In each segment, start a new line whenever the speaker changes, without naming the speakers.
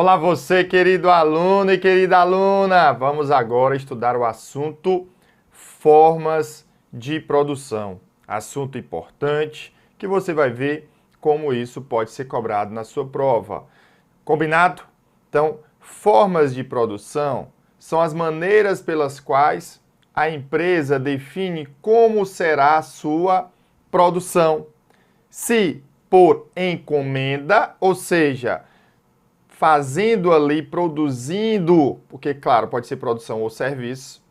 Olá você, querido aluno e querida aluna! Vamos agora estudar o assunto formas de produção. Assunto importante que você vai ver como isso pode ser cobrado na sua prova. Combinado? Então, formas de produção são as maneiras pelas quais a empresa define como será a sua produção. Se por encomenda, ou seja, fazendo ali, produzindo, porque, claro, pode ser produção ou serviço,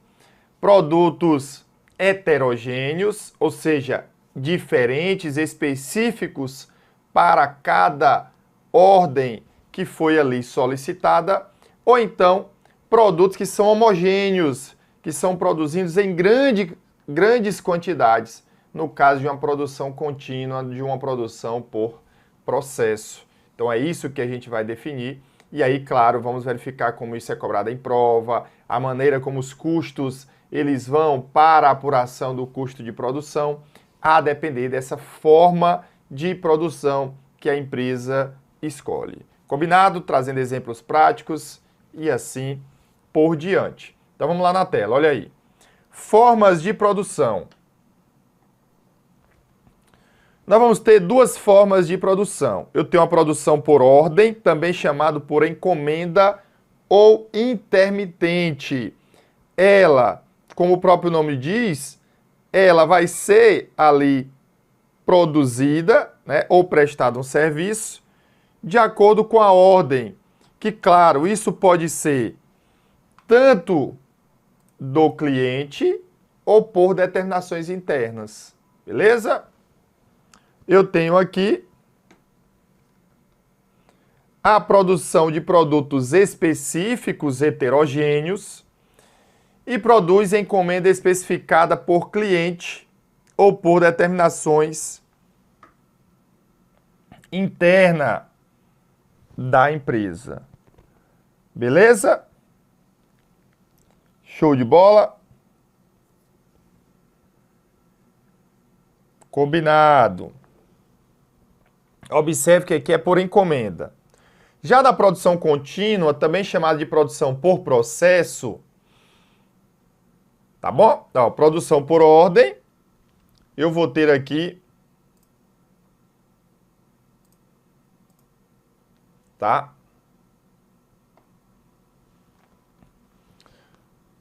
produtos heterogêneos, ou seja, diferentes, específicos para cada ordem que foi ali solicitada, ou então produtos que são homogêneos, que são produzidos em grandes quantidades, no caso de uma produção contínua, de uma produção por processo. Então é isso que a gente vai definir e aí, claro, vamos verificar como isso é cobrado em prova, a maneira como os custos eles vão para a apuração do custo de produção, a depender dessa forma de produção que a empresa escolhe. Combinado? Trazendo exemplos práticos e assim por diante. Então vamos lá na tela, olha aí. Formas de produção. Nós vamos ter duas formas de produção. Eu tenho a produção por ordem, também chamado por encomenda ou intermitente. Ela, como o próprio nome diz, ela vai ser ali produzida, né, ou prestado um serviço de acordo com a ordem. Que, claro, isso pode ser tanto do cliente ou por determinações internas. Beleza? Eu tenho aqui a produção de produtos específicos heterogêneos e produz encomenda especificada por cliente ou por determinações internas da empresa. Beleza? Show de bola? Combinado. Observe que aqui é por encomenda. Já na produção contínua, também chamada de produção por processo, tá bom? Então, produção por ordem, eu vou ter aqui, tá?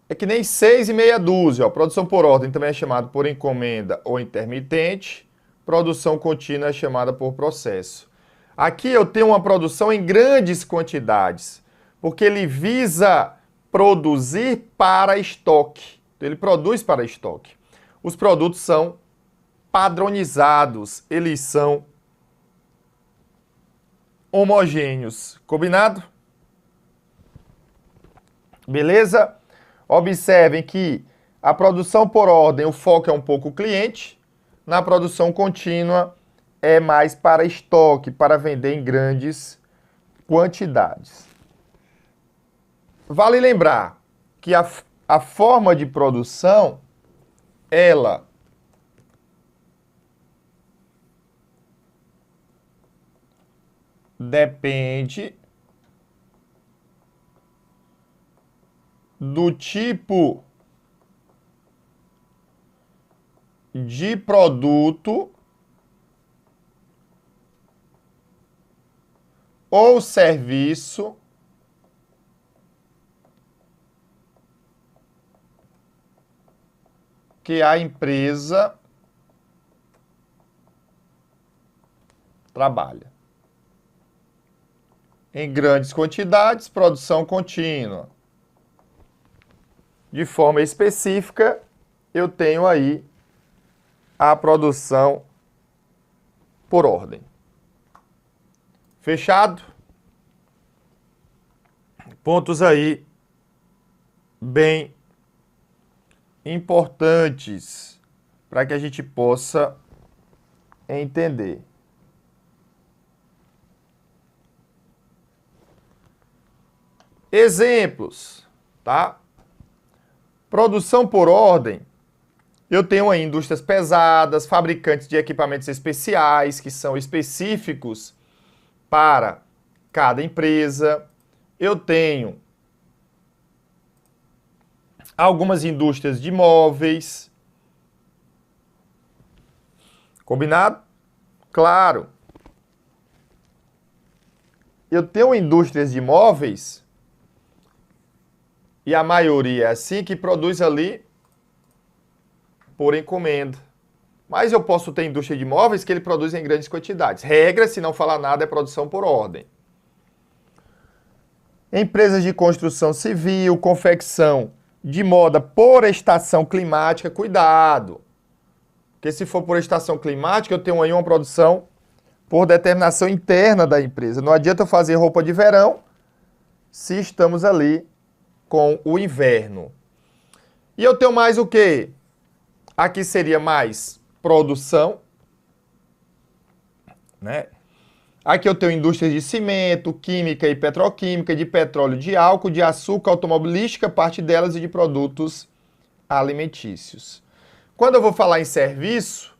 É que nem 6 e meia dúzia, ó. Produção por ordem também é chamada por encomenda ou intermitente. Produção contínua é chamada por processo. Aqui eu tenho uma produção em grandes quantidades, porque ele visa produzir para estoque. Então, ele produz para estoque. Os produtos são padronizados, eles são homogêneos. Combinado? Beleza? Observem que a produção por ordem, o foco é um pouco o cliente. Na produção contínua, é mais para estoque, para vender em grandes quantidades. Vale lembrar que a forma de produção, ela depende do tipo de produto ou serviço que a empresa trabalha. Em grandes quantidades, produção contínua. De forma específica, eu tenho aí a produção por ordem. Fechado? Pontos aí bem importantes para que a gente possa entender. Exemplos, tá? Produção por ordem. Eu tenho aí indústrias pesadas, fabricantes de equipamentos especiais, que são específicos para cada empresa. eu tenho algumas indústrias de móveis. Combinado? Claro. Eu tenho indústrias de móveis, e a maioria é assim, que produz ali por encomenda. Mas eu posso ter indústria de móveis que ele produz em grandes quantidades. Regra, se não falar nada, é produção por ordem. Empresas de construção civil, confecção de moda por estação climática, cuidado. Porque se for por estação climática, eu tenho aí uma produção por determinação interna da empresa. Não adianta eu fazer roupa de verão se estamos ali com o inverno. E eu tenho mais o quê? Aqui seria mais produção, né? Aqui eu tenho indústrias de cimento, química e petroquímica, de petróleo, de álcool, de açúcar, automobilística, parte delas, e de produtos alimentícios. Quando eu vou falar em serviço,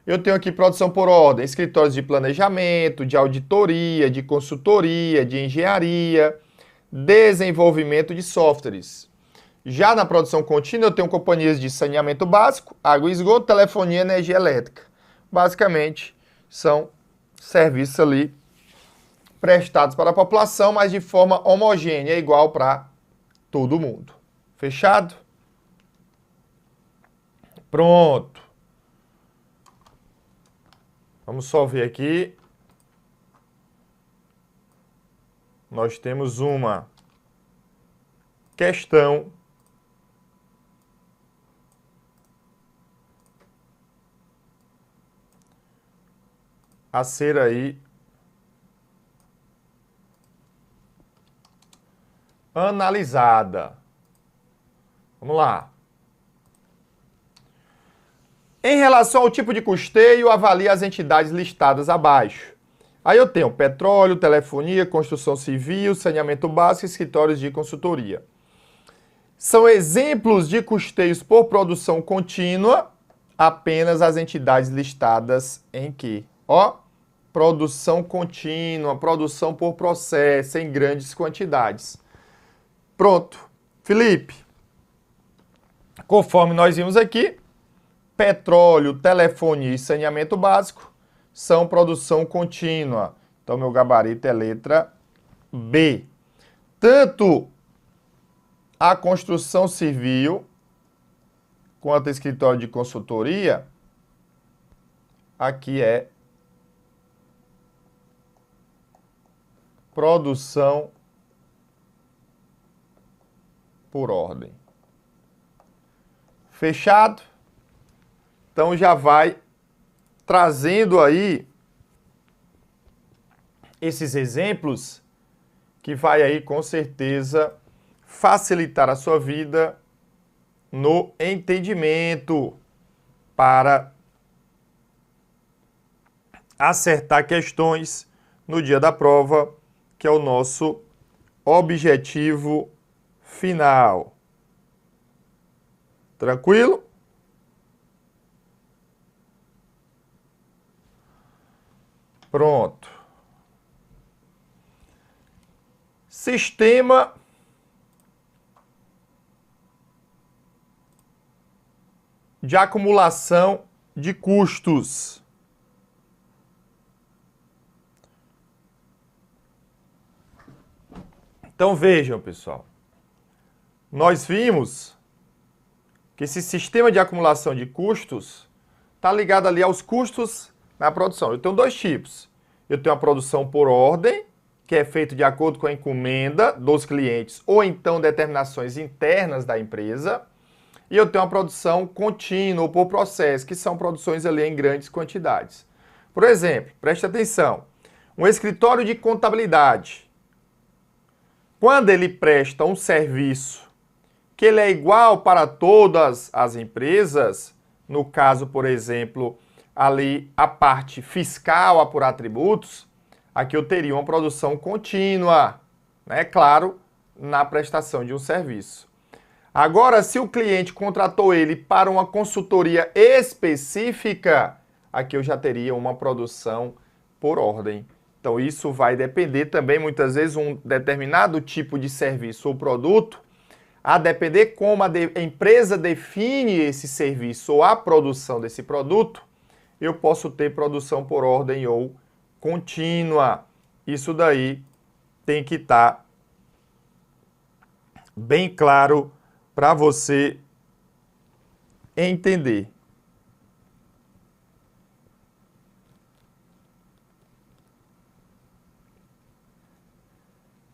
eu tenho aqui produção por ordem, escritórios de planejamento, de auditoria, de consultoria, de engenharia, desenvolvimento de softwares. Já na produção contínua, eu tenho companhias de saneamento básico, água e esgoto, telefonia e energia elétrica. Basicamente, são serviços ali prestados para a população, mas de forma homogênea, igual para todo mundo. Fechado? Pronto. Vamos só ver aqui. Nós temos uma questão a ser aí analisada. Vamos lá. Em relação ao tipo de custeio, avalie as entidades listadas abaixo. Aí eu tenho petróleo, telefonia, construção civil, saneamento básico e escritórios de consultoria. São exemplos de custeios por produção contínua, apenas as entidades listadas em que? Ó, produção contínua, produção por processo, em grandes quantidades. Pronto. Felipe, conforme nós vimos aqui, petróleo, telefonia e saneamento básico são produção contínua. Então, meu gabarito é letra B. Tanto a construção civil quanto o escritório de consultoria, aqui é produção por ordem. Fechado? Então já vai trazendo aí esses exemplos que vai aí com certeza facilitar a sua vida no entendimento para acertar questões no dia da prova, que é o nosso objetivo final. Tranquilo? Pronto. Sistema de acumulação de custos. Então vejam, pessoal. Nós vimos que esse sistema de acumulação de custos está ligado ali aos custos na produção. Eu tenho dois tipos. Eu tenho a produção por ordem, que é feito de acordo com a encomenda dos clientes ou então determinações internas da empresa. E eu tenho a produção contínua ou por processo, que são produções ali em grandes quantidades. Por exemplo, preste atenção, um escritório de contabilidade, quando ele presta um serviço que ele é igual para todas as empresas, no caso, por exemplo, ali a parte fiscal, apurar tributos, aqui eu teria uma produção contínua, né? Claro, na prestação de um serviço. Agora, se o cliente contratou ele para uma consultoria específica, aqui eu já teria uma produção por ordem. Então, isso vai depender também, muitas vezes, um determinado tipo de serviço ou produto, a depender como a empresa define esse serviço ou a produção desse produto, eu posso ter produção por ordem ou contínua. Isso daí tem que estar bem claro para você entender.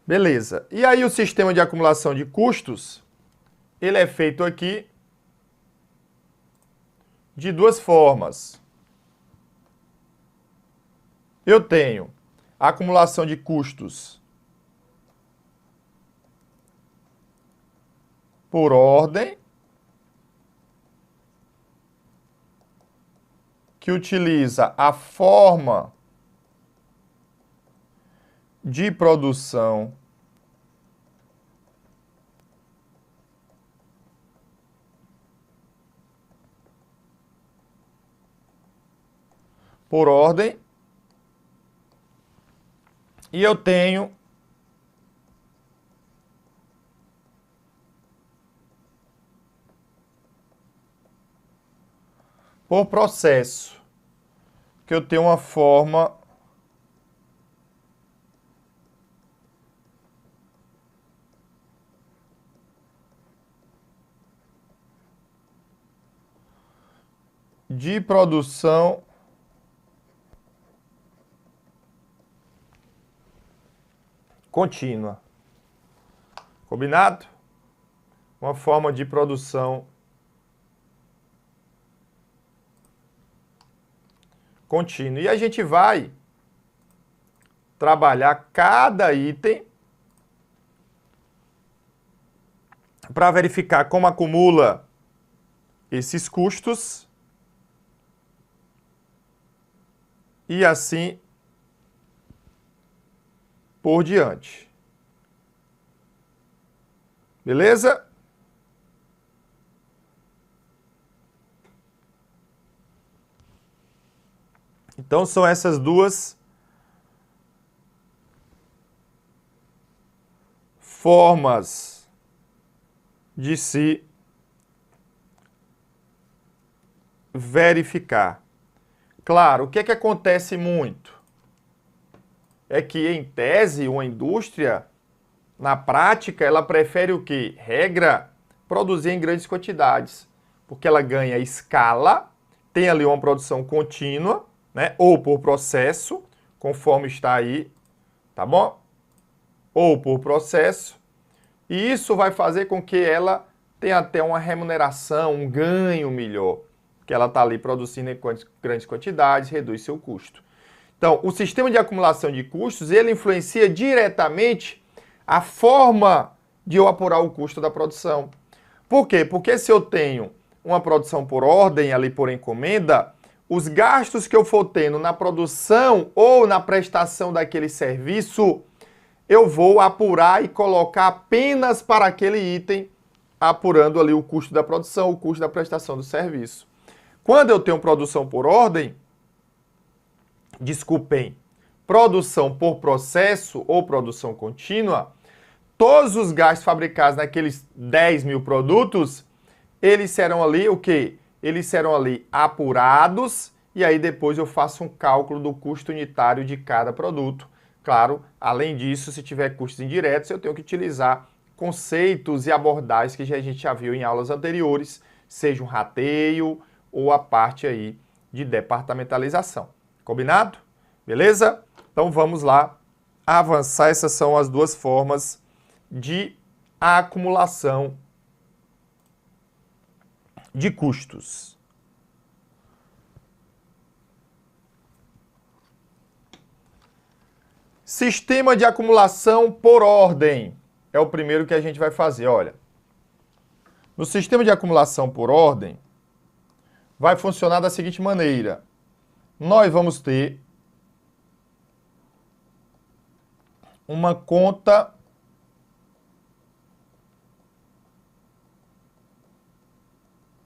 Beleza. E aí o sistema de acumulação de custos, ele é feito aqui de duas formas. Eu tenho a acumulação de custos por ordem, que utiliza a forma de produção por ordem, e eu tenho por processo, que eu tenho uma forma de produção contínua. Combinado? Uma forma de produção contínua. E a gente vai trabalhar cada item para verificar como acumula esses custos e assim por diante. Beleza? Então são essas duas formas de se verificar. Claro, o que é que acontece muito? É que, em tese, uma indústria, na prática, ela prefere o quê? Regra, produzir em grandes quantidades, porque ela ganha escala, tem ali uma produção contínua, né? Ou por processo, conforme está aí, tá bom? Ou por processo, e isso vai fazer com que ela tenha até uma remuneração, um ganho melhor, porque ela está ali produzindo em grandes quantidades, reduz seu custo. Então, o sistema de acumulação de custos, ele influencia diretamente a forma de eu apurar o custo da produção. Por quê? Porque se eu tenho uma produção por ordem, ali por encomenda, os gastos que eu for tendo na produção ou na prestação daquele serviço, eu vou apurar e colocar apenas para aquele item, apurando ali o custo da produção, o custo da prestação do serviço. Quando eu tenho produção por ordem, desculpem, produção por processo ou produção contínua, todos os gastos fabricados naqueles 10 mil produtos, eles serão ali o quê? Eles serão ali apurados e aí depois eu faço um cálculo do custo unitário de cada produto. Claro, além disso, se tiver custos indiretos, eu tenho que utilizar conceitos e abordagens que a gente já viu em aulas anteriores, seja um rateio ou a parte aí de departamentalização. Combinado? Beleza? Então vamos lá avançar. Essas são as duas formas de acumulação de custos. Sistema de acumulação por ordem é o primeiro que a gente vai fazer. Olha, no sistema de acumulação por ordem, vai funcionar da seguinte maneira. Nós vamos ter uma conta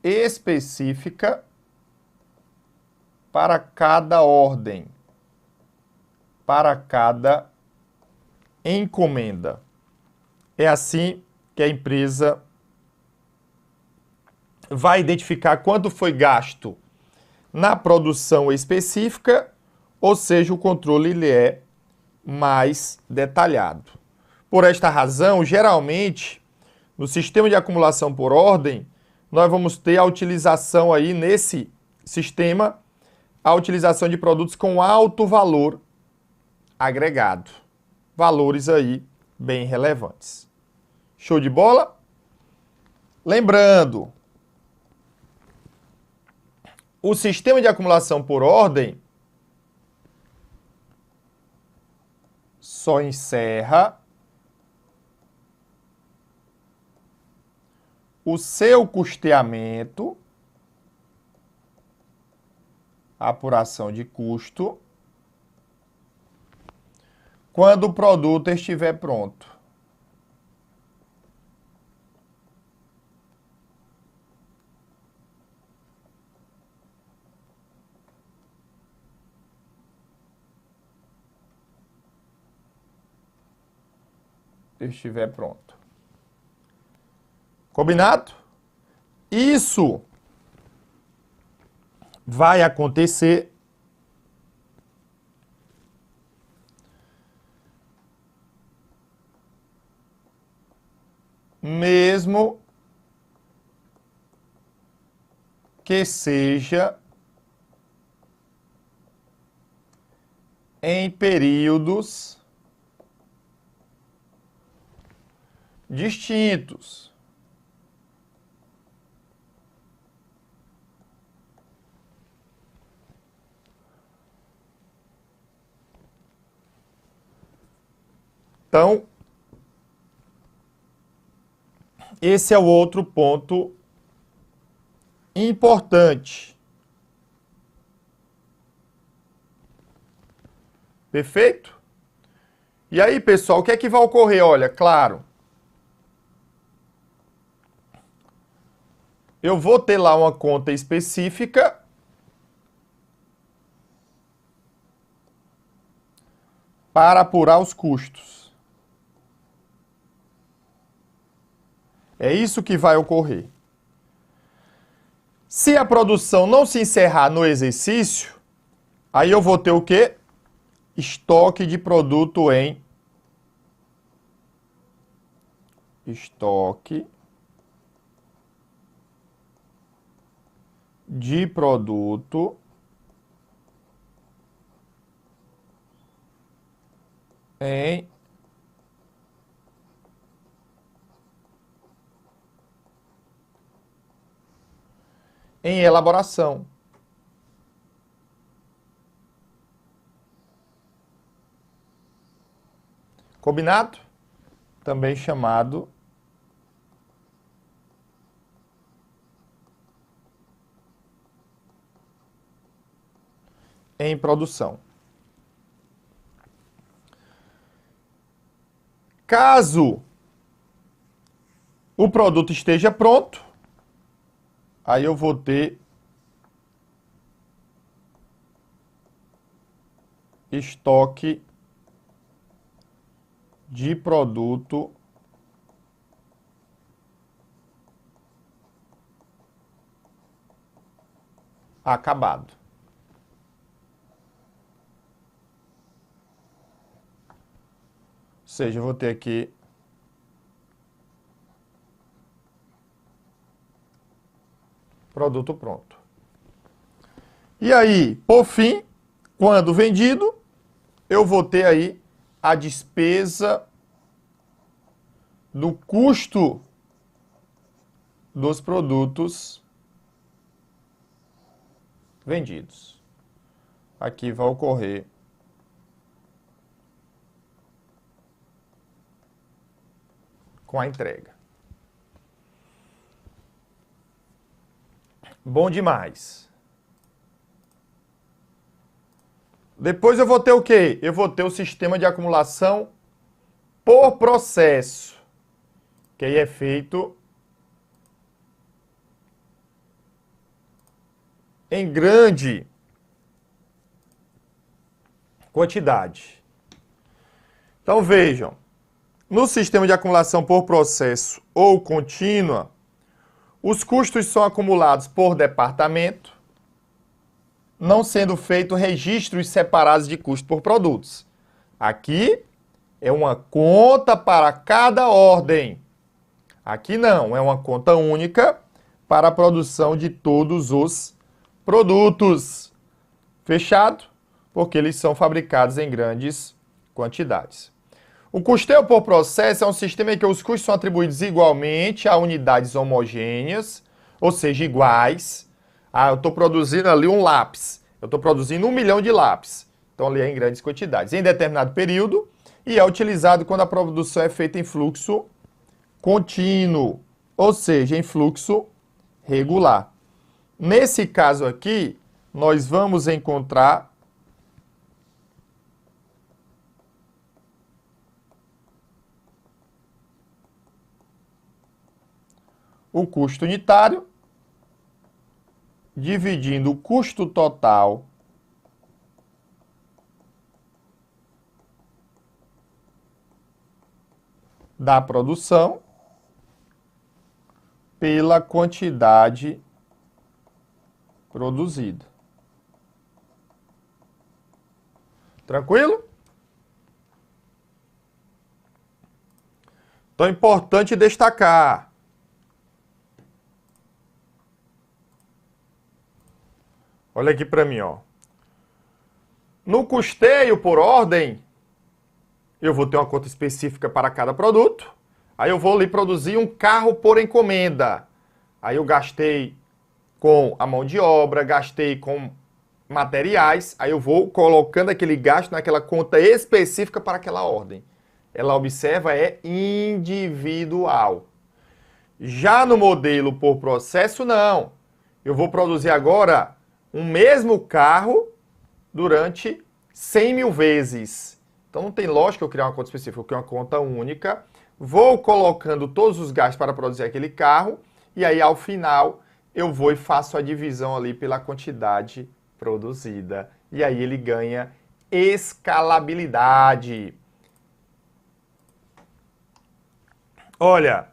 específica para cada ordem. para cada encomenda. É assim que a empresa vai identificar quanto foi gasto na produção específica, ou seja, o controle ele é mais detalhado. Por esta razão, geralmente, no sistema de acumulação por ordem, nós vamos ter a utilização aí nesse sistema, a utilização de produtos com alto valor agregado. Valores aí bem relevantes. Show de bola? Lembrando, o sistema de acumulação por ordem só encerra o seu custeamento, apuração de custo, quando o produto estiver pronto. Estiver pronto. Combinado? Isso vai acontecer mesmo que seja em períodos distintos. Então, esse é o outro ponto importante. Perfeito? E aí, pessoal, o que é que vai ocorrer? Olha, claro, eu vou ter lá uma conta específica para apurar os custos. É isso que vai ocorrer. Se a produção não se encerrar no exercício, aí eu vou ter o quê? Estoque de produto em estoque de produto em elaboração. Combinado? Também chamado em produção. Caso o produto esteja pronto, aí eu vou ter estoque de produto acabado. Ou seja, eu vou ter aqui produto pronto. E aí, por fim, quando vendido, eu vou ter aí a despesa do custo dos produtos vendidos. Aqui vai ocorrer com a entrega. Bom demais. Depois eu vou ter o quê? Eu vou ter o sistema de acumulação por processo, que aí é feito em grande quantidade. Então vejam, no sistema de acumulação por processo ou contínua, os custos são acumulados por departamento, não sendo feito registros separados de custo por produtos. Aqui é uma conta para cada ordem. Aqui não, é uma conta única para a produção de todos os produtos. Fechado? Porque eles são fabricados em grandes quantidades. O custeio por processo é um sistema em que os custos são atribuídos igualmente a unidades homogêneas, ou seja, iguais. Eu estou produzindo ali um lápis. Eu estou produzindo 1 milhão de lápis. Então, ali é em grandes quantidades. Em determinado período, e é utilizado quando a produção é feita em fluxo contínuo, ou seja, em fluxo regular. Nesse caso aqui, nós vamos encontrar o custo unitário dividindo o custo total da produção pela quantidade produzida. Tranquilo? Então é importante destacar. Olha aqui para mim, ó. No custeio por ordem, eu vou ter uma conta específica para cada produto. Aí eu vou ali produzir um carro por encomenda. Aí eu gastei com a mão de obra, gastei com materiais. Aí eu vou colocando aquele gasto naquela conta específica para aquela ordem. Ela observa, é individual. Já no modelo por processo, não. Eu vou produzir agora um mesmo carro durante 100 mil vezes. Então não tem lógica eu criar uma conta específica, eu crio uma conta única, vou colocando todos os gastos para produzir aquele carro, e aí ao final eu vou e faço a divisão ali pela quantidade produzida. E aí ele ganha escalabilidade. Olha,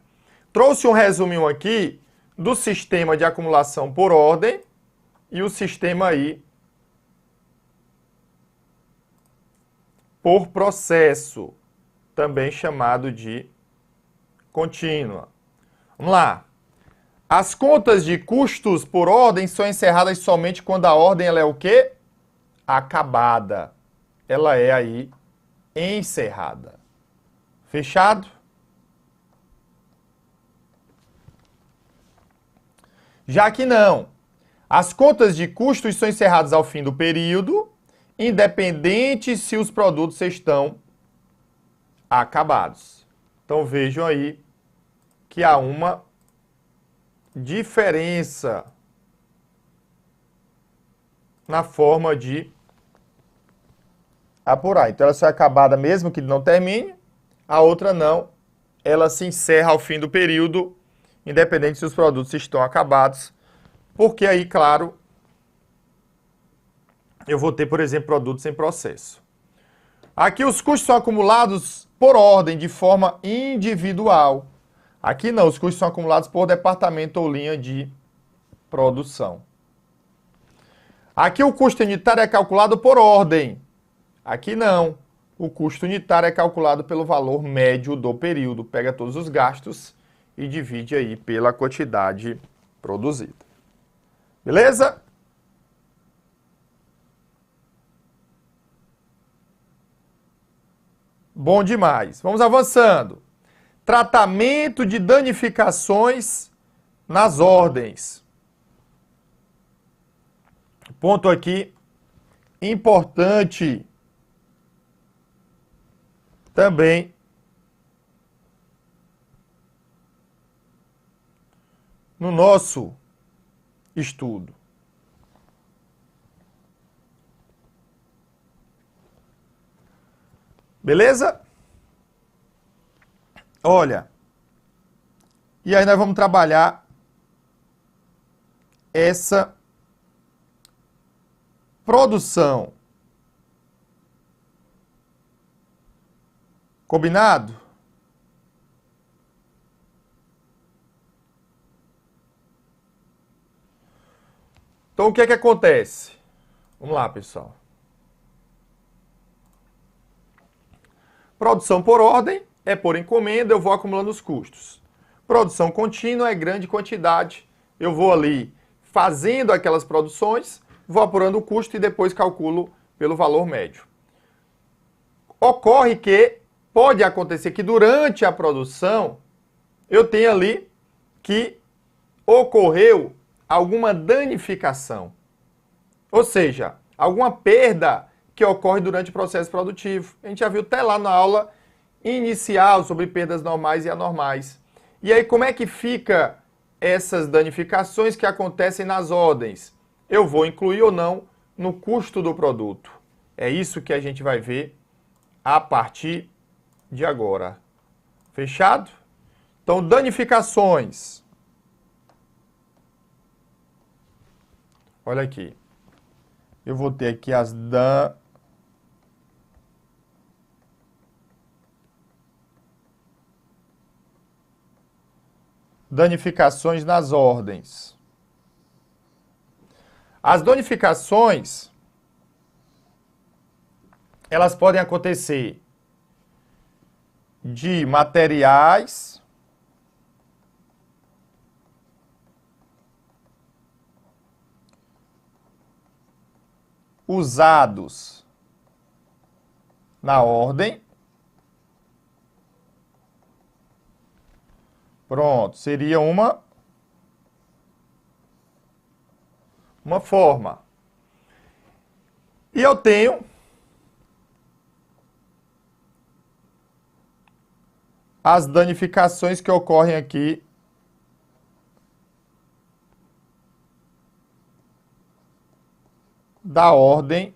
trouxe um resuminho aqui do sistema de acumulação por ordem e o sistema aí por processo, também chamado de contínua. Vamos lá. As contas de custos por ordem são encerradas somente quando a ordem ela é o quê? Acabada. Ela é aí encerrada. Fechado? Já que não. As contas de custos são encerradas ao fim do período, independente se os produtos estão acabados. Então vejam aí que há uma diferença na forma de apurar. Então ela só é acabada mesmo que não termine, a outra não. Ela se encerra ao fim do período, independente se os produtos estão acabados, porque aí, claro, eu vou ter, por exemplo, produtos em processo. Aqui os custos são acumulados por ordem, de forma individual. Aqui não, os custos são acumulados por departamento ou linha de produção. Aqui o custo unitário é calculado por ordem. Aqui não, o custo unitário é calculado pelo valor médio do período. Pega todos os gastos e divide aí pela quantidade produzida. Beleza? Bom demais. Vamos avançando. Tratamento de danificações nas ordens. Ponto aqui importante também no nosso estudo. Beleza? Olha, e aí nós vamos trabalhar essa produção Combinado? Então, o que é que acontece? Vamos lá, pessoal. Produção por ordem é por encomenda, eu vou acumulando os custos. Produção contínua é grande quantidade, eu vou ali fazendo aquelas produções, vou apurando o custo e depois calculo pelo valor médio. Ocorre que pode acontecer que durante a produção eu tenha ali que ocorreu alguma danificação. Ou seja, alguma perda que ocorre durante o processo produtivo. A gente já viu até lá na aula inicial sobre perdas normais e anormais. E aí, como é que fica essas danificações que acontecem nas ordens? Eu vou incluir ou não no custo do produto? É isso que a gente vai ver a partir de agora. Fechado? Então, danificações. Olha aqui. Eu vou ter aqui as danificações nas ordens. As danificações, elas podem acontecer de materiais usados na ordem. Pronto, seria uma forma. E eu tenho as danificações que ocorrem aqui da ordem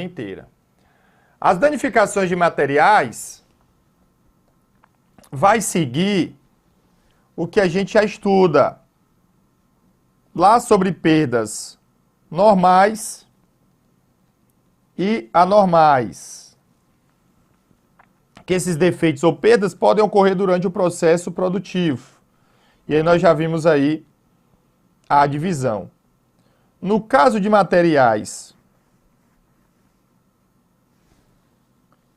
inteira. As danificações de materiais vai seguir o que a gente já estuda lá sobre perdas normais e anormais. Que esses defeitos ou perdas podem ocorrer durante o processo produtivo. E aí nós já vimos aí a divisão. No caso de materiais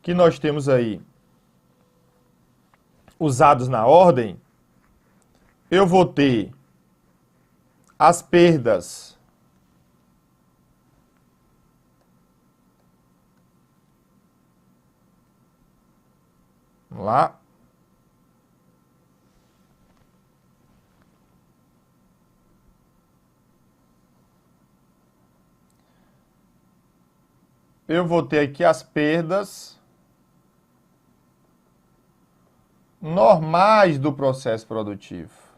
que nós temos aí usados na ordem, eu vou ter as perdas vamos lá. Eu vou ter aqui as perdas normais do processo produtivo.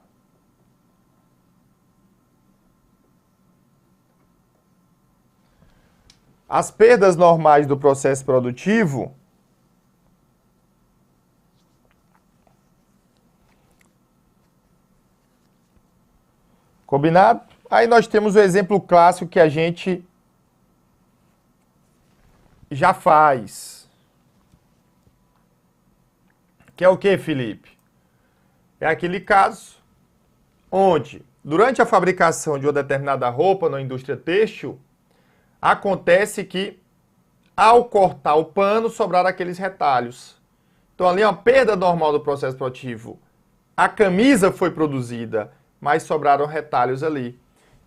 As perdas normais do processo produtivo combinado? Aí nós temos o exemplo clássico que a gente já faz. Que é o que, Felipe? É aquele caso onde, durante a fabricação de uma determinada roupa na indústria têxtil, acontece que, ao cortar o pano, sobraram aqueles retalhos. Então, ali é uma perda normal do processo produtivo. A camisa foi produzida, mas sobraram retalhos ali.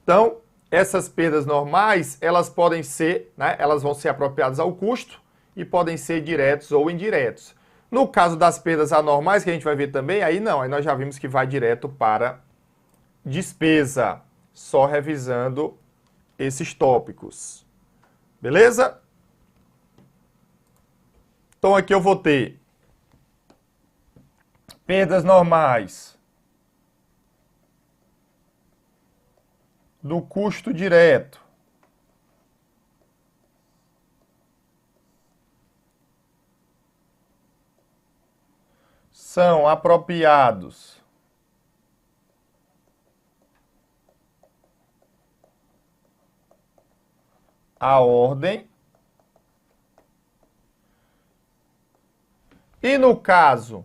Então, essas perdas normais, elas podem ser, né, elas vão ser apropriadas ao custo e podem ser diretos ou indiretos. No caso das perdas anormais, que a gente vai ver também, aí não, aí nós já vimos que vai direto para despesa, só revisando esses tópicos. Beleza? Então aqui eu vou ter perdas normais do custo direto. São apropriados a ordem. E no caso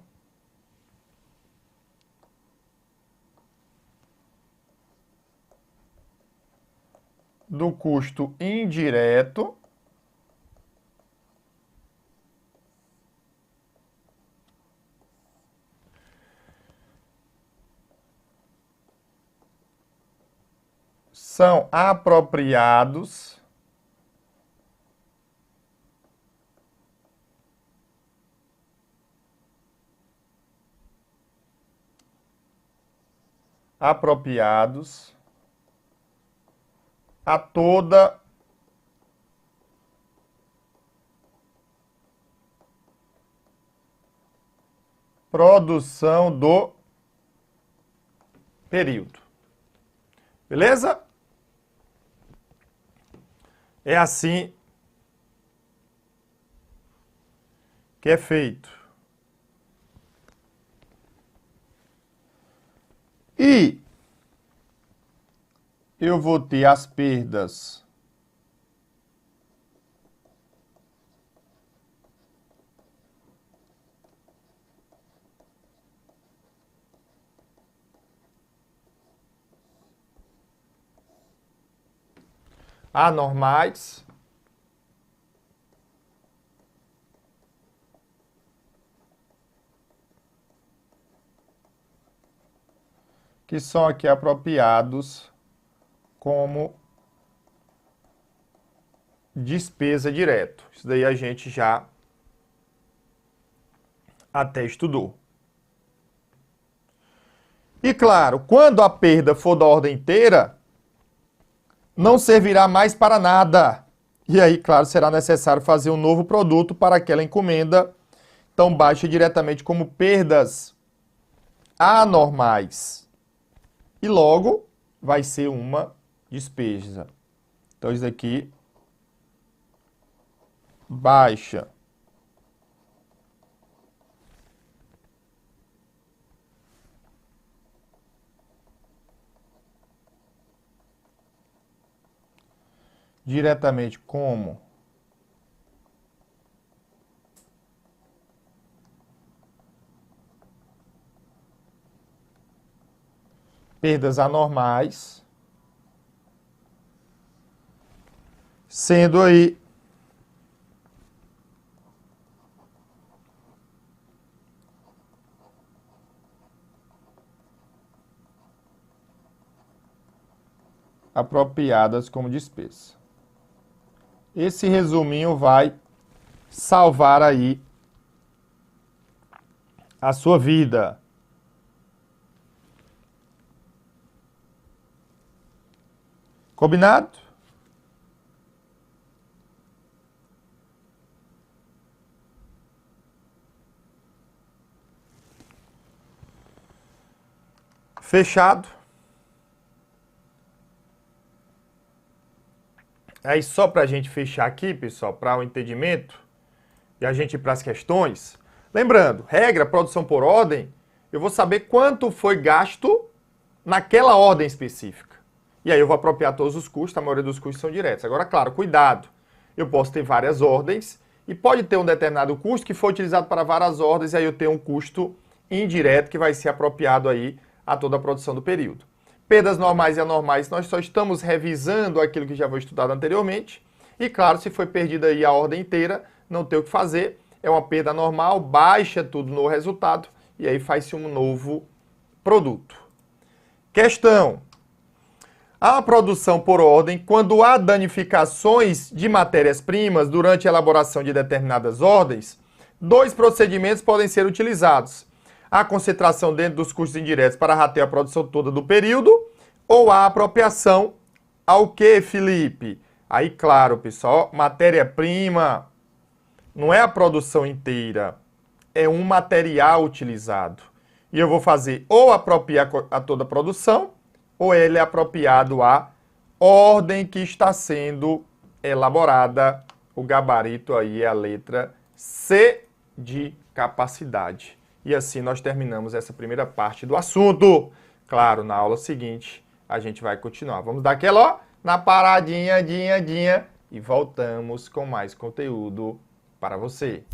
do custo indireto, são apropriados a toda produção do período. Beleza? É assim que é feito. E eu vou ter as perdas anormais, que são aqui apropriados como despesa direto. Isso daí a gente já até estudou. E claro, quando a perda for da ordem inteira, não servirá mais para nada. E aí, claro, será necessário fazer um novo produto para aquela encomenda. Então, baixa diretamente como perdas anormais. E logo vai ser uma despesa. Então, isso aqui baixa diretamente como perdas anormais, sendo aí apropriadas como despesa. Esse resuminho vai salvar aí a sua vida. Combinado? Fechado. Aí só para a gente fechar aqui, pessoal, para o entendimento e a gente ir para as questões. Lembrando, regra, produção por ordem, eu vou saber quanto foi gasto naquela ordem específica. E aí eu vou apropriar todos os custos, a maioria dos custos são diretos. Agora, claro, cuidado, eu posso ter várias ordens e pode ter um determinado custo que foi utilizado para várias ordens e aí eu tenho um custo indireto que vai ser apropriado aí a toda a produção do período. Perdas normais e anormais, nós só estamos revisando aquilo que já foi estudado anteriormente. E claro, se foi perdida aí a ordem inteira, não tem o que fazer. É uma perda normal, baixa tudo no resultado e aí faz-se um novo produto. Questão. A produção por ordem, quando há danificações de matérias-primas durante a elaboração de determinadas ordens, dois procedimentos podem ser utilizados. A concentração dentro dos custos indiretos para ratear a produção toda do período ou a apropriação ao que, Felipe? Aí, claro, pessoal, matéria-prima não é a produção inteira, é um material utilizado. E eu vou fazer ou apropriar a toda a produção ou ele é apropriado à ordem que está sendo elaborada. O gabarito aí é a letra C de capacidade. E assim nós terminamos essa primeira parte do assunto. Claro, na aula seguinte a gente vai continuar. Vamos dar aquela, ó, na paradinha, e voltamos com mais conteúdo para você.